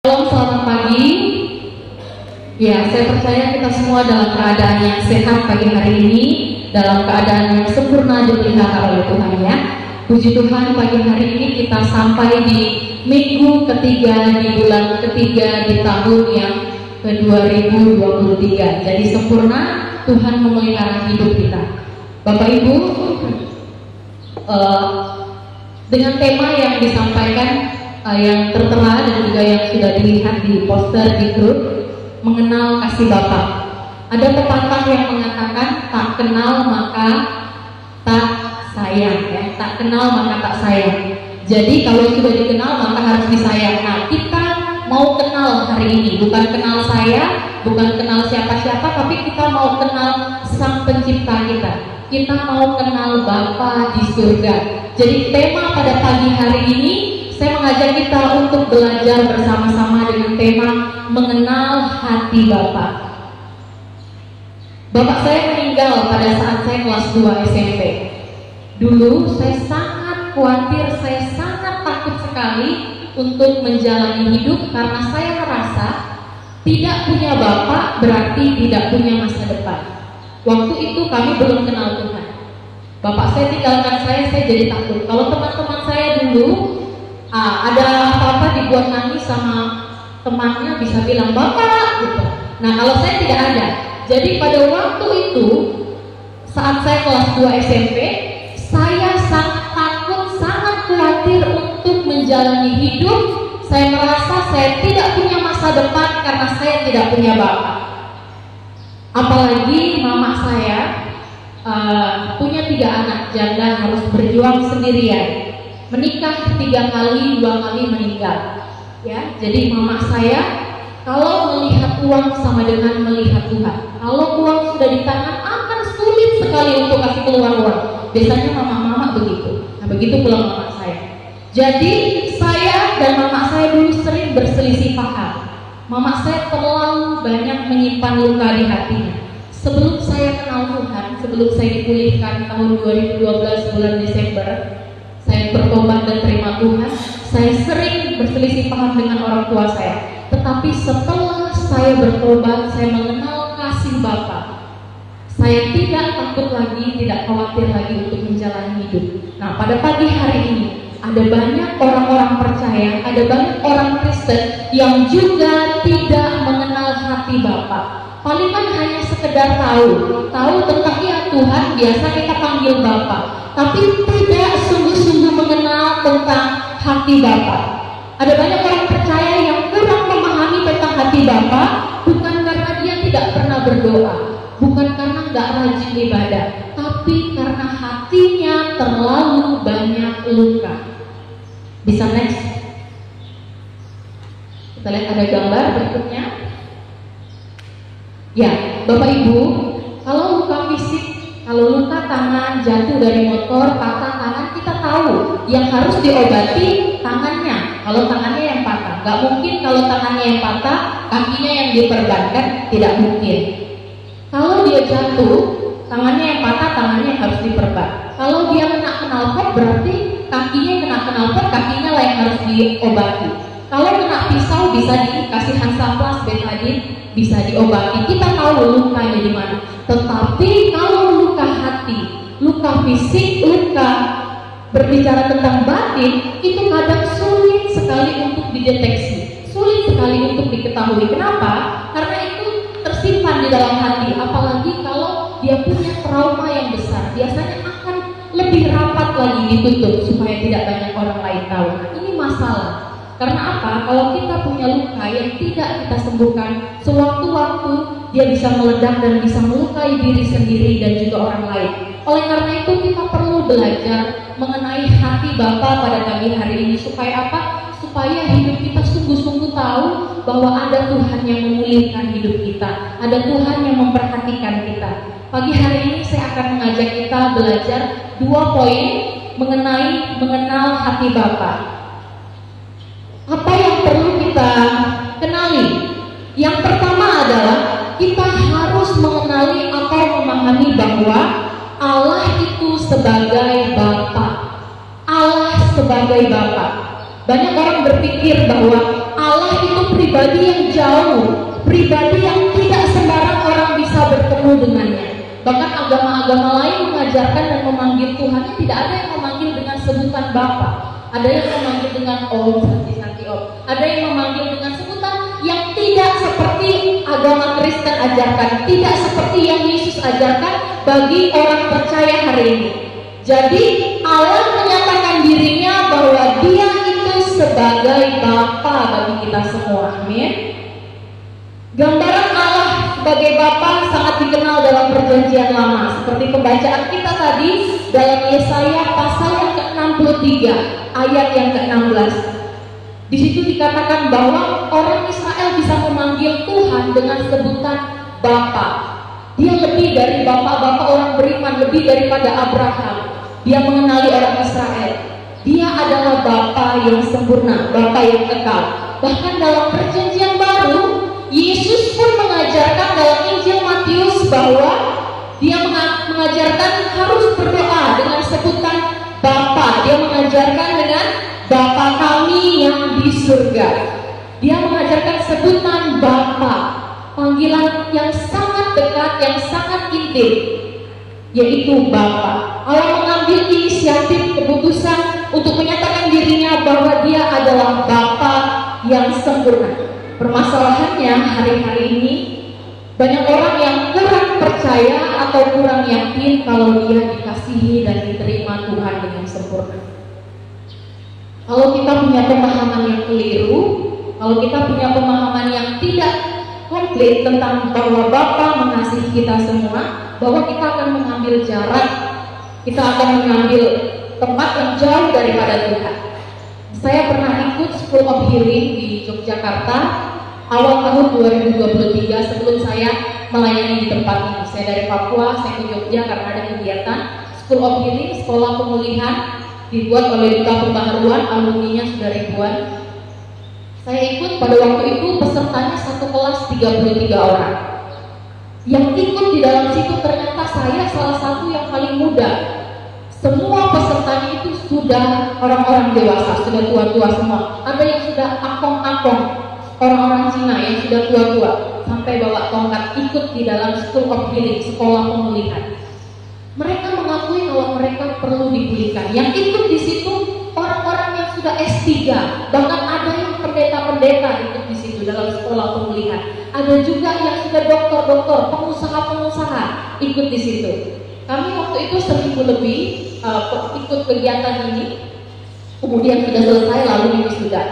Selamat pagi. Ya, saya percaya kita semua dalam keadaan yang sehat pagi hari ini, dalam keadaan yang sempurna dipelihara oleh Tuhan ya. Puji Tuhan, pagi hari ini kita sampai di minggu ketiga di bulan ketiga di tahun yang ke-2023. Jadi sempurna Tuhan memelihara hidup kita. Bapak Ibu, dengan tema yang disampaikan yang tertera dan juga yang sudah dilihat di poster di grup, mengenal kasih Bapa. Ada pepatah yang mengatakan tak kenal maka tak sayang ya, tak kenal maka tak sayang. Jadi kalau sudah dikenal maka harus disayang. Nah, kita mau kenal hari ini, bukan kenal saya, bukan kenal siapa-siapa, tapi kita mau kenal Sang Pencipta kita. Kita mau kenal Bapa di surga. Jadi tema pada pagi hari ini saya mengajak kita untuk belajar bersama-sama dengan tema mengenal hati Bapa. Bapak saya meninggal pada saat saya kelas 2 SMP. Dulu saya sangat khawatir, saya sangat takut sekali untuk menjalani hidup karena saya merasa tidak punya Bapak berarti tidak punya masa depan. Waktu itu kami belum kenal Tuhan. Bapak saya tinggalkan saya jadi takut. Kalau teman-teman saya dulu ada apa-apa dibuat nangis sama temannya bisa bilang Bapak gitu. Nah, kalau saya tidak ada. Jadi pada waktu itu saat saya kelas 2 SMP, saya sangat takut, sangat khawatir untuk menjalani hidup. Saya merasa saya tidak punya masa depan karena saya tidak punya Bapak. Apalagi mama saya punya 3 anak janda, harus berjuang sendirian. Menikah 3 kali, 2 kali meninggal. Ya, jadi mama saya kalau melihat uang sama dengan melihat Tuhan. Kalau uang sudah di tangan akan sulit sekali untuk kasih keluar uang. Biasanya mama-mama begitu. Nah, begitu pula mama saya. Jadi saya dan mama saya dulu sering berselisih paham. Mama saya terlalu banyak menyimpan luka di hatinya. Sebelum saya kenal Tuhan, sebelum saya dipulihkan tahun 2012 bulan Desember, saya bertobat dan terima Tuhan. Saya sering berselisih paham dengan orang tua saya. Tetapi setelah saya bertobat, saya mengenal kasih Bapa. Saya tidak takut lagi, tidak khawatir lagi untuk menjalani hidup. Nah, pada pagi hari ini ada banyak orang-orang percaya, ada banyak orang Kristen yang juga tidak mengenal hati Bapa. Palingan hanya sekedar tahu tentang ya Tuhan, biasa kita panggil Bapa, tapi tidak sungguh-sungguh mengenal tentang hati Bapa. Ada banyak orang percaya yang kurang memahami tentang hati Bapa, bukan karena dia tidak pernah berdoa, bukan karena nggak rajin ibadah, tapi karena hatinya terlalu banyak luka. Bisa next? Kita lihat ada gambar berikutnya. Ya, Bapak Ibu, kalau luka fisik, kalau luka tangan jatuh dari motor, patah tangan, kita tahu yang harus diobati tangannya. Kalau tangannya yang patah, nggak mungkin kalau tangannya yang patah, kakinya yang diperbankan, tidak mungkin. Kalau dia jatuh, tangannya yang patah, tangannya yang harus diperban. Kalau dia kena knalpot, berarti kakinya yang kena knalpot, kakinya lah yang harus diobati. Kalau kena pisau bisa dikasih Hansaplast, betadine, bisa diobati. Kita tahu lukanya di mana. Tetapi kalau luka hati, luka fisik, luka berbicara tentang batin, itu kadang sulit sekali untuk dideteksi, sulit sekali untuk diketahui. Kenapa? Karena itu tersimpan di dalam hati. Apalagi kalau dia punya trauma yang besar, biasanya akan lebih rapat lagi ditutup supaya tidak banyak orang lain tahu. Nah, ini masalah. Karena apa? Kalau kita punya luka yang tidak kita sembuhkan, sewaktu-waktu dia bisa meledak dan bisa melukai diri sendiri dan juga orang lain. Oleh karena itu kita perlu belajar mengenai hati Bapa pada pagi hari ini. Supaya apa? Supaya hidup kita sungguh-sungguh tahu bahwa ada Tuhan yang memulihkan hidup kita, ada Tuhan yang memperhatikan kita. Pagi hari ini saya akan mengajak kita belajar 2 poin mengenai mengenal hati Bapa. Apa yang perlu kita kenali? Yang pertama adalah kita harus mengenali atau memahami bahwa Allah itu sebagai Bapa. Allah sebagai Bapa. Banyak orang berpikir bahwa Allah itu pribadi yang jauh, pribadi yang tidak sembarang orang bisa bertemu dengannya. Bahkan agama-agama lain mengajarkan dan memanggil Tuhan, tidak ada yang memanggil dengan sebutan Bapa. Ada yang memanggil dengan Om, Santi Om. Ada yang memanggil dengan sebutan yang tidak seperti agama Kristen ajarkan, tidak seperti yang Yesus ajarkan bagi orang percaya hari ini. Jadi Allah menyatakan dirinya bahwa Dia itu sebagai Bapa bagi kita semua. Amin. Gambaran Allah sebagai Bapa sangat dikenal dalam Perjanjian Lama, seperti pembacaan kita tadi dalam Yesaya pasal yang ke-63 ayat yang ke-16. Di situ dikatakan bahwa orang Israel bisa memanggil Tuhan dengan sebutan Bapa. Dia lebih dari bapak-bapak orang beriman, lebih daripada Abraham. Dia mengenali orang Israel. Dia adalah Bapa yang sempurna, Bapa yang kekal. Bahkan dalam Perjanjian Baru, Yesus pun mengajarkan dalam Injil Matius bahwa Dia mengajarkan harus berdoa dengan sebutan Bapa. Dia mengajarkan dengan Bapa kami yang di surga. Dia mengajarkan sebutan Bapa, panggilan yang sangat dekat, yang sangat intim, yaitu Bapa. Allah mengambil inisiatif keputusan untuk menyatakan dirinya bahwa Dia adalah Bapa yang sempurna. Permasalahannya hari-hari ini banyak orang yang kurang percaya atau kurang yakin kalau dia dikasihi dan diterima Tuhan dengan sempurna. Kalau kita punya pemahaman yang keliru, kalau kita punya pemahaman yang tidak komplit tentang bahwa Bapa mengasihi kita semua, bahwa kita akan mengambil jarak, kita akan mengambil tempat yang jauh daripada Tuhan. Saya pernah ikut School of Healing di Yogyakarta awal tahun 2023 sebelum saya melayani di tempat ini. Saya dari Papua, saya ke Jogja karena ada kegiatan School of Healing, sekolah pemulihan, dibuat oleh Duta Pembaharuan, alumninya sudah ribuan. Saya ikut pada waktu itu pesertanya satu kelas 33 orang. Yang ikut di dalam situ ternyata saya salah satu yang paling muda. Semua pesertanya itu sudah orang-orang dewasa, sudah tua-tua semua. Ada yang sudah akong-akong, orang-orang Cina yang sudah tua-tua, sampai bawa tongkat ikut di dalam School of Healing, sekolah pemulihan. Mereka mengakui bahwa mereka perlu dipulihkan. Yang ikut di situ orang-orang yang sudah S3, bahkan ada yang pendeta-pendeta ikut di situ dalam sekolah pemulihan. Ada juga yang sudah dokter-dokter, pengusaha-pengusaha ikut di situ. Kami waktu itu 1000 lebih ikut kegiatan ini. Kemudian sudah selesai lalu ini sudah.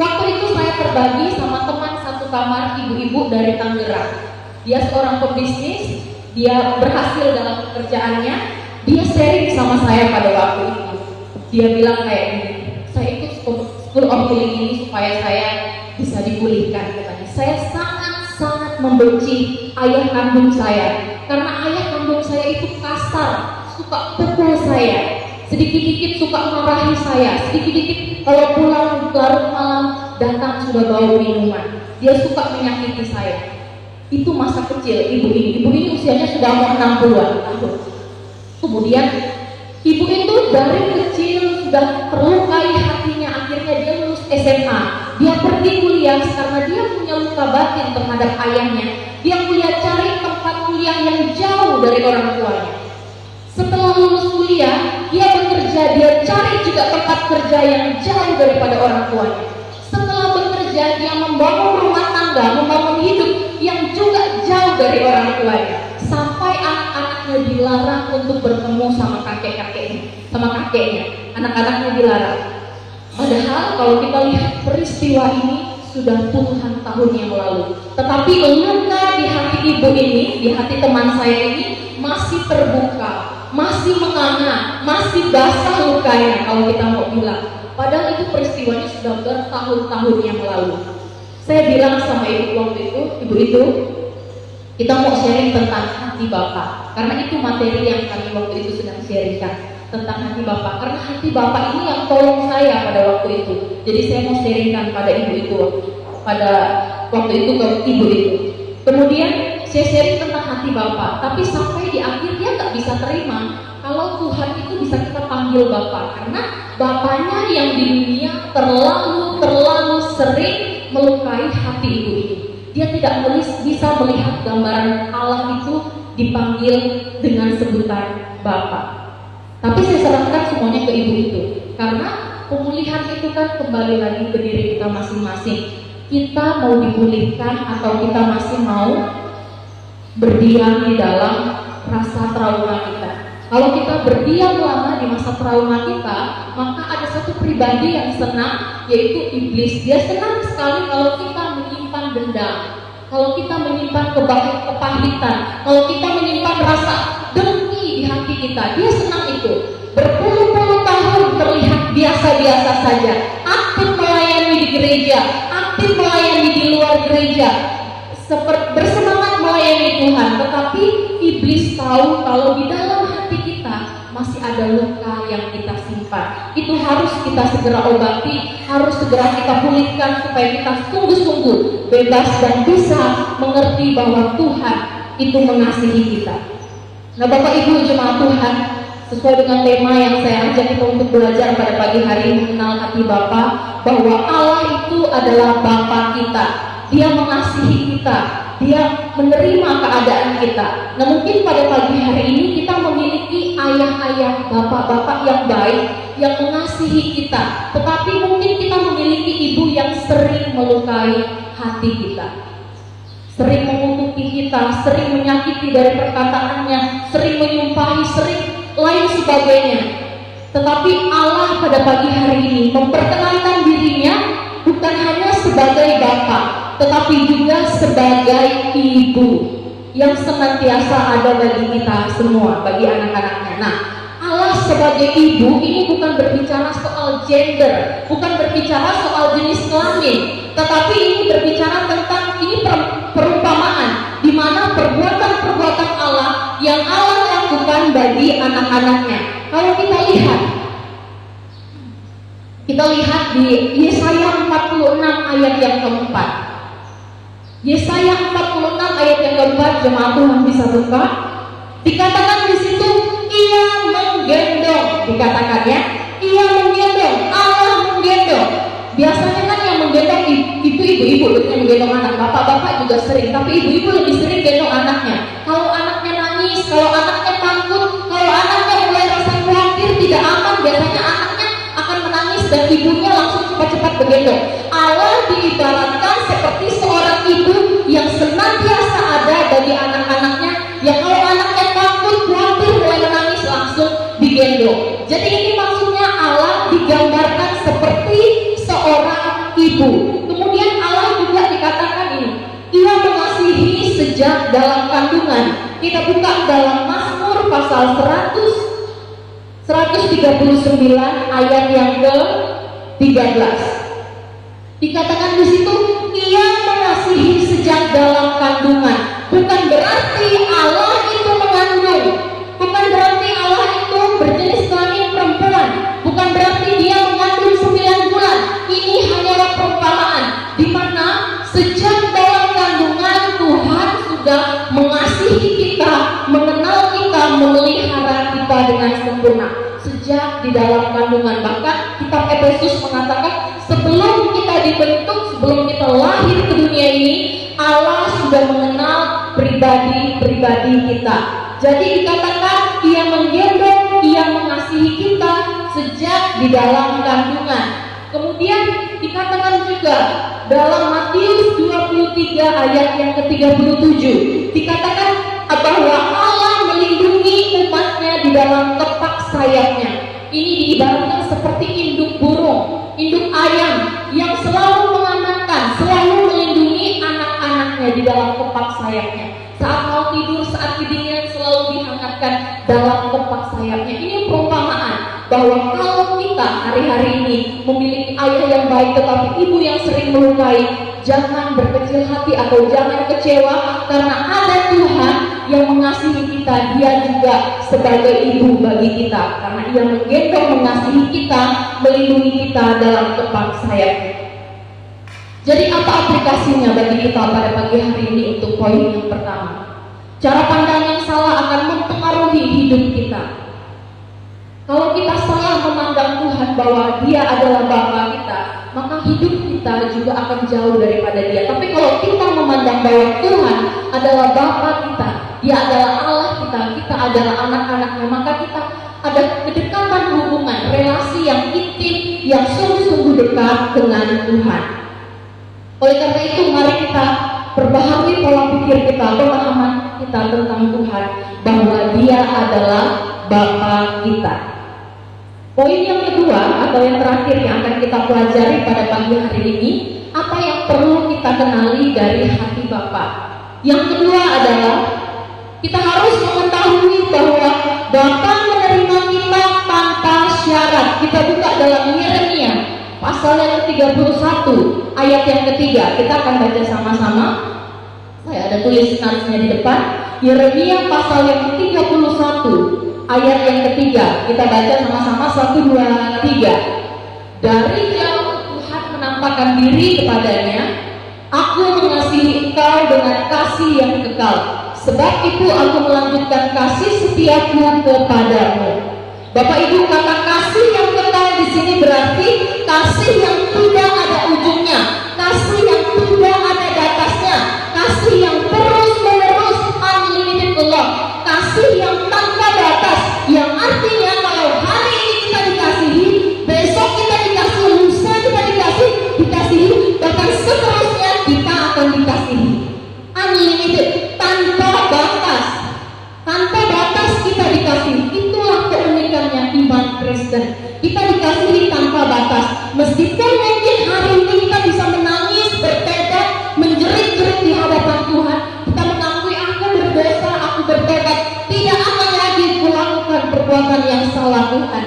Waktu itu saya terbagi sama teman satu kamar, ibu-ibu dari Tangerang. Dia seorang pebisnis, dia berhasil dalam pekerjaannya. Dia sharing sama saya pada waktu itu. Dia bilang kayak gini, saya ikut School of Healing ini supaya saya bisa dipulihkan, katanya. Saya sangat membenci ayah kandung saya, karena ayah kandung saya itu kasar, suka pukul saya, sedikit-dikit suka marahi saya, sedikit-dikit kalau pulang larut malam datang sudah bawa minuman, dia suka menyakiti saya. Itu masa kecil ibu ini usianya sudah mau 60-an tahun. Kemudian ibu itu dari kecil sudah terlukai hatinya, akhirnya dia lulus SMA. Dia pergi kuliah karena dia punya luka batin terhadap ayahnya. Dia kuliah cari tempat kuliah yang jauh dari orang tuanya. Setelah lulus kuliah, dia bekerja, dia cari juga tempat kerja yang jauh daripada orang tuanya. Setelah bekerja, dia membangun rumah tangga, membangun hidup yang juga jauh dari orang tuanya. Sampai anak-anaknya dilarang untuk bertemu sama kakeknya. Anak-anaknya dilarang. Padahal kalau kita lihat peristiwa ini sudah puluhan tahun yang lalu. Tetapi luka di hati ibu ini, di hati teman saya ini masih terbuka, masih menganga, masih basah lukanya kalau kita mau bilang. Padahal itu peristiwanya sudah bertahun-tahun yang lalu. Saya bilang sama ibu waktu itu, ibu itu, kita mau sharing tentang hati Bapak, karena itu materi yang kami waktu itu sedang sharingkan tentang hati Bapak. Karena hati Bapak ini yang tolong saya pada waktu itu. Jadi saya mau sharingkan pada ibu itu, pada waktu itu ke ibu itu. Kemudian saya sharing tentang hati Bapak, tapi sampai di akhir dia nggak bisa terima kalau Tuhan itu bisa kita panggil Bapak, karena Bapaknya yang di dunia terlalu sering melukai hati ibu ini. Dia tidak bisa melihat gambaran Allah itu dipanggil dengan sebutan Bapa. Tapi saya serahkan semuanya ke ibu itu, karena pemulihan itu kan kembali lagi ke diri kita masing-masing. Kita mau dipulihkan atau kita masih mau berdiam di dalam rasa trauma kita. Kalau kita berdiam lama di masa trauma kita, maka ada satu pribadi yang senang, yaitu iblis. Dia senang sekali kalau kita menyimpan dendam, kalau kita menyimpan kepahitan, kalau kita menyimpan rasa dengki di hati kita. Dia senang itu. Berpuluh-puluh tahun terlihat biasa-biasa saja, aktif melayani di gereja, aktif melayani di luar gereja, bersemangat melayani Tuhan. Tetapi iblis tahu kalau di dalam hati kita masih ada luka yang kita simpan. Itu harus kita segera obati, harus segera kita pulihkan supaya kita sungguh-sungguh bebas dan bisa mengerti bahwa Tuhan itu mengasihi kita. Nah, Bapak Ibu jemaat Tuhan, sesuai dengan tema yang saya ajak kita untuk belajar pada pagi hari, mengenal hati Bapa, bahwa Allah itu adalah Bapa kita. Dia mengasihi kita, Dia menerima keadaan kita. Nah, mungkin pada pagi hari ini kita memiliki ayah-ayah, bapak-bapak yang baik, yang mengasihi kita. Tetapi mungkin kita memiliki ibu yang sering melukai hati kita, sering mengutuki kita, sering menyakiti dari perkataannya, sering menyumpahi, sering lain sebagainya. Tetapi Allah pada pagi hari ini memperkenalkan dirinya bukan hanya sebagai Bapa, tetapi juga sebagai ibu yang senantiasa ada bagi kita semua, bagi anak-anaknya. Nah, Allah sebagai ibu ini bukan berbicara soal gender, bukan berbicara soal jenis kelamin, tetapi ini berbicara tentang perumpamaan, di mana perbuatan-perbuatan Allah yang Allah lakukan bagi anak-anaknya. Kalau kita lihat di Yesaya 46 ayat yang keempat. Yesaya 46 ayat yang keempat, jemaat Tuhan bisa buka. Dikatakan di situ, Ia menggendong, dikatakannya, Ia menggendong, Allah menggendong. Biasanya kan yang menggendong itu ibu-ibu, yang menggendong anak. Bapak-bapak juga sering, tapi ibu-ibu lebih sering gendong anaknya. Kalau anaknya nangis, kalau anaknya takut, kalau anaknya mulai rasa khawatir, tidak aman, biasanya anaknya akan menangis dan ibunya langsung cepat-cepat menggendong. Allah diibaratkan seperti seorang ibu yang senantiasa ada bagi anak-anaknya, yang kalau anaknya takut, khawatir, mulai menangis, langsung digendong. Jadi ini maksudnya Allah digambarkan seperti seorang ibu. Kemudian Allah juga dikatakan ini, Ia mengasihi sejak dalam kandungan. Kita buka dalam Mazmur pasal 139 ayat yang ke-13. Dikatakan di situ, Ia mengasihi sejak dalam kandungan. Bukan berarti Allah itu mengandung, bukan berarti Allah itu berjenis kelamin perempuan, bukan berarti Dia mengandung 9 bulan. Ini hanyalah perumpamaan, di mana sejak dalam kandungan Tuhan sudah mengasihi kita, mengenal kita, memelihara kita dengan sempurna. Sejak di dalam kandungan, bahkan kitab Efesus mengatakan sebelum kita dibentuk, sebelum kita lahir ke dunia ini, Allah sudah mengenal pribadi-pribadi kita. Jadi dikatakan Ia menggendong, Ia mengasihi kita sejak di dalam kandungan. Kemudian dikatakan juga dalam Matius 23 ayat yang ke-37, dikatakan bahwa Allah melindungi umatnya di dalam tepak sayapnya. Ini diibaratkan seperti induk burung, induk ayam yang selalu mengamankan, selalu melindungi anak-anaknya di dalam tepak sayapnya. Saat mau tidur, saat kedinginan, selalu dihangatkan dalam tepak sayapnya. Ini perumpamaan bahwa kalau kita hari-hari ini memiliki ayah yang baik tetapi ibu yang sering melukai, jangan berkecil hati atau jangan kecewa, karena ada Tuhan yang mengasihi kita. Dia juga sebagai ibu bagi kita, karena Ia menggendong, mengasihi kita, melindungi kita dalam tepak sayapnya. Jadi apa aplikasinya bagi kita pada pagi hari ini untuk poin yang pertama? Cara pandang yang salah akan mempengaruhi hidup kita. Kalau kita salah memandang Tuhan bahwa Dia adalah Bapa kita, maka hidup kita juga akan jauh daripada Dia. Tapi kalau kita memandang bahwa Tuhan adalah Bapa kita, Dia adalah Allah kita, kita adalah anak-anaknya, maka kita ada kedekatan hubungan, relasi yang intim, yang sungguh-sungguh dekat dengan Tuhan. Oleh karena itu, mari kita perbaharui pola pikir kita, pemahaman kita tentang Tuhan, bahwa Dia adalah Bapa kita. Poin yang kedua atau yang terakhir yang akan kita pelajari pada pagi hari ini, apa yang perlu kita kenali dari hati Bapa. Yang kedua adalah kita harus mengetahui bahwa Bapa menerima kita tanpa syarat. Kita buka dalam Yeremia pasal yang ke-31 ayat yang ketiga. Kita akan baca sama-sama. Saya ada tulis narsnya di depan. Yeremia pasal yang ke-31 ayat yang ketiga. Kita baca sama-sama 1, 2, 3. Dari jauh Tuhan menampakkan diri kepadanya, aku mengasihi engkau dengan kasih yang kekal. Sebab itu aku melanjutkan kasih setiaku kepadamu. Bapak Ibu, kata kasih yang kekal di sini berarti kasih yang tidak ada ujungnya, kasih yang tidak ada batasnya, kasih yang terus menerus, unlimited love, kasih yang tanpa batas. Yang artinya kalau hari ini kita dikasihi, besok kita dikasihi, lusa kita dikasihi, bahkan seterusnya kita akan dikasihi. Unlimited, tanpa batas. Tanpa batas kita dikasihi. Itulah keunikannya iman Kristen. Kita dikasihi tanpa batas. Meskipun mungkin hari ini kita bisa menangis, bertekad, menjerit-jerit di hadapan Tuhan, kita mengakui aku berdosa, aku bertekad tidak akan lagi melakukan perbuatan yang salah Tuhan.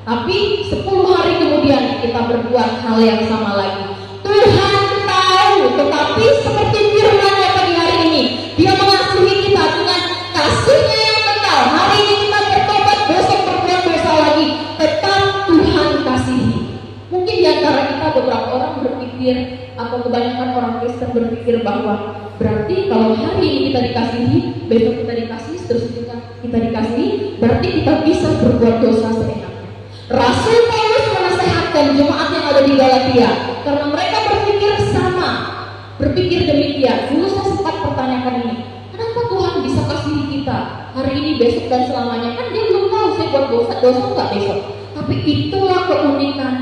Tapi 10 hari kemudian kita berbuat hal yang sama lagi. Tuhan tahu, tetapi seperti firman-Nya pagi hari ini, Dia mengasihi kita dengan kasih-Nya yang kekal. Hari ini kita bertobat, besok berbuat dosa lagi, tetap Tuhan kasihi. Mungkin di antara kita beberapa orang berpikir, atau kebanyakan orang Kristen berpikir bahwa berarti kalau hari ini kita dikasihi, besok kita dikasihi, seterusnya kita dikasihi, berarti kita bisa berbuat dosa seenaknya. Rasul Paulus menasehatkan jemaat yang ada di Galatia karena mereka berpikir demikian. Dulu saya sempat pertanyakan ini, kenapa Tuhan bisa kasihi kita hari ini, besok, dan selamanya? Kan Dia belum tahu saya buat dosa nggak besok. Tapi itulah keunikan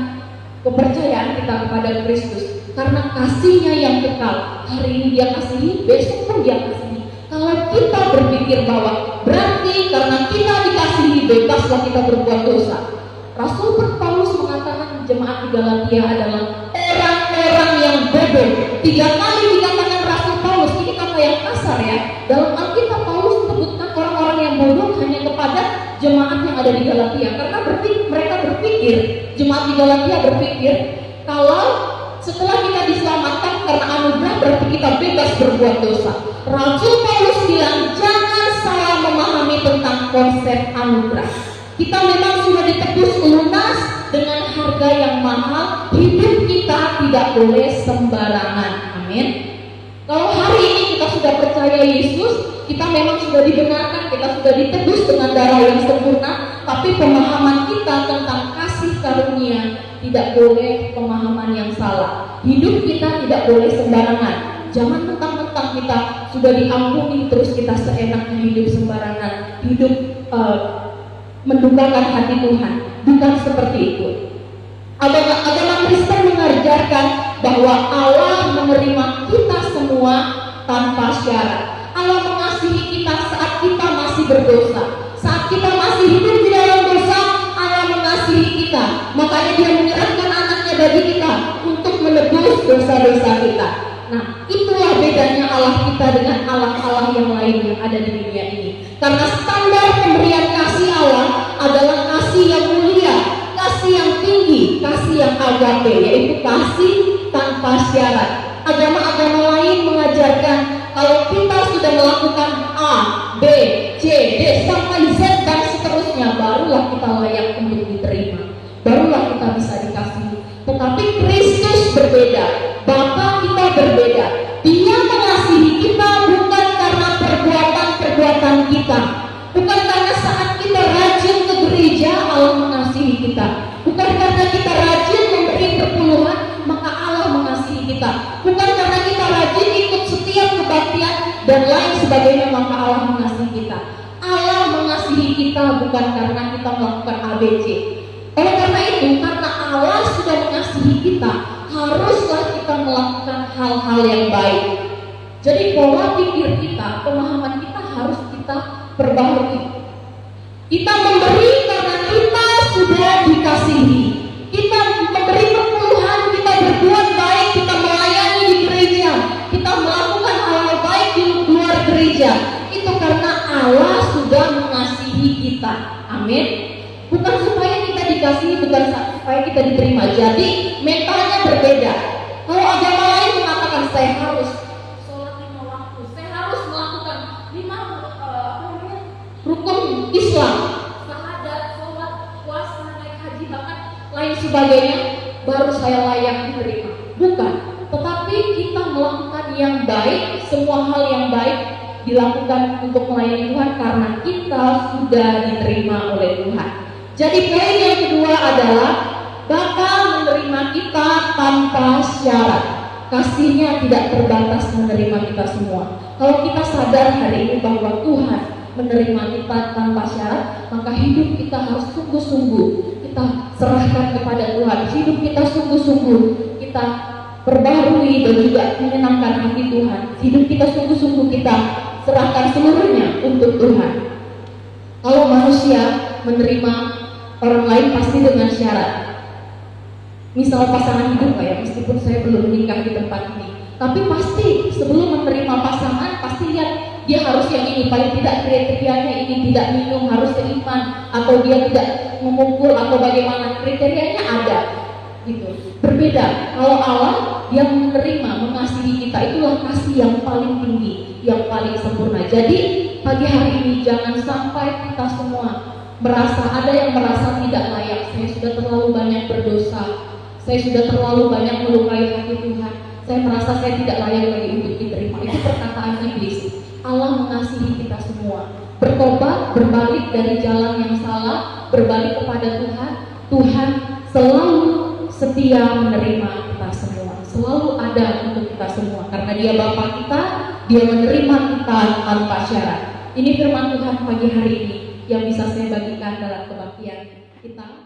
kepercayaan kita kepada Kristus, karena kasih-Nya yang kekal. Hari ini Dia kasihi, besok pun Dia kasihi. Kalau kita berpikir bahwa berarti karena kita dikasihi, bebaslah kita berbuat dosa. Rasul Paulus mengatakan jemaat di Galatia adalah orang-orang yang bodoh. 3 kali dikatakan Rasul Paulus, ini kata yang kasar ya. Dalam Alkitab Paulus menyebutkan orang-orang yang bodoh hanya kepada jemaat yang ada di Galatia. Karena mereka berpikir, jemaat di Galatia berpikir, kalau setelah kita diselamatkan karena anugerah berarti kita bebas berbuat dosa. Rasul Paulus bilang, jangan salah memahami tentang konsep anugerah. Kita memang sudah ditebus lunas dengan harga yang mahal. Hidup kita tidak boleh sembarangan. Amin. Kalau hari ini kita sudah percaya Yesus, kita memang sudah dibenarkan, kita sudah ditebus dengan darah yang sempurna. Tapi pemahaman kita tentang kasih karunia tidak boleh pemahaman yang salah. Hidup kita tidak boleh sembarangan. Jangan mentang-mentang kita sudah diampuni terus kita seenaknya hidup sembarangan, hidup mendukakan hati Tuhan. Bukan seperti itu. Agama Kristen mengajarkan bahwa Allah menerima kita semua tanpa syarat. Allah mengasihi kita saat kita masih berdosa, saat kita masih hidup di dalam dosa. Allah mengasihi kita, makanya Dia menyerahkan anaknya bagi kita untuk menebus dosa-dosa kita. Nah, itulah bedanya Allah kita dengan Allah-Allah yang lain yang ada di dunia ini. Karena standar pemberian kasih Allah adalah kasih yang mulia, kasih yang tinggi, kasih yang agape, yaitu kasih tanpa syarat. Agama-agama lain mengajarkan kalau kita sudah melakukan A, B, C, D sampai Z dan seterusnya, barulah kita layak untuk diterima, barulah kita bisa dikasihi. Tetapi Kristus berbeda, Bapa kita berbeda. Dia mengasihi kita bukan karena perbuatan-perbuatan kita, bukan karena saat kita rajin ke gereja Allah mengasihi kita, bukan karena kita rajin memberi perpuluhan kita. Bukan karena kita rajin ikut setiap kebaktian dan lain sebagainya maka Allah mengasihi kita. Allah mengasihi kita bukan karena kita melakukan ABC. Oleh karena itu, karena Allah sudah mengasihi kita, haruslah kita melakukan hal-hal yang baik. Jadi pola pikir kita, pemahaman kita harus kita perbaharui. Kita memberi karena kita sudah dikasihi. Kita memberi perpuluhan, kita berbuat baik, kita melayani di gereja, kita melakukan hal-hal baik di luar gereja. Itu karena Allah sudah mengasihi kita. Amin. Bukan supaya kita dikasihi, bukan supaya kita diterima. Jadi mentalnya berbeda. Kalau agama lain mengatakan saya harus sholat 5 waktu, saya harus melakukan 5 rukun Islam, syahadat, sholat, puasa, naik haji, bahkan lain sebagainya, baru saya layak diterima. Bukan. Tetapi kita melakukan yang baik, semua hal yang baik dilakukan untuk melayani Tuhan karena kita sudah diterima oleh Tuhan. Jadi poin yang kedua adalah bakal menerima kita tanpa syarat. Kasihnya tidak terbatas menerima kita semua. Kalau kita sadar hari ini bahwa Tuhan menerima kita tanpa syarat, maka hidup kita harus sungguh-sungguh kita serahkan kepada Tuhan. Hidup kita sungguh-sungguh kita perbaharui dan juga menyenangkan hati Tuhan. Hidup kita sungguh-sungguh kita serahkan seluruhnya untuk Tuhan. Kalau manusia menerima orang lain pasti dengan syarat. Misal pasangan hidup ya, meskipun saya belum menikah di tempat ini, tapi pasti sebelum menerima pasangan pasti lihat dia harus yang ini, paling tidak kriterianya ini, tidak minum, harus seiman, atau dia tidak memukul atau bagaimana, kriterianya ada gitu. Berbeda kalau Allah yang menerima, mengasihi kita, itulah kasih yang paling tinggi, yang paling sempurna. Jadi pagi hari ini jangan sampai kita semua ada yang merasa tidak layak. Saya sudah terlalu banyak berdosa, saya sudah terlalu banyak melukai hati Tuhan, saya merasa saya tidak layak lagi untuk diterima. Itu perkataan iblis. Allah mengasihi kita semua. Bertobat, berbalik dari jalan yang salah, berbalik kepada Tuhan. Tuhan selalu setia menerima kita semua, selalu ada untuk kita semua, karena Dia Bapa kita, Dia menerima kita tanpa syarat. Ini firman Tuhan pagi hari ini yang bisa saya bagikan dalam kebaktian kita.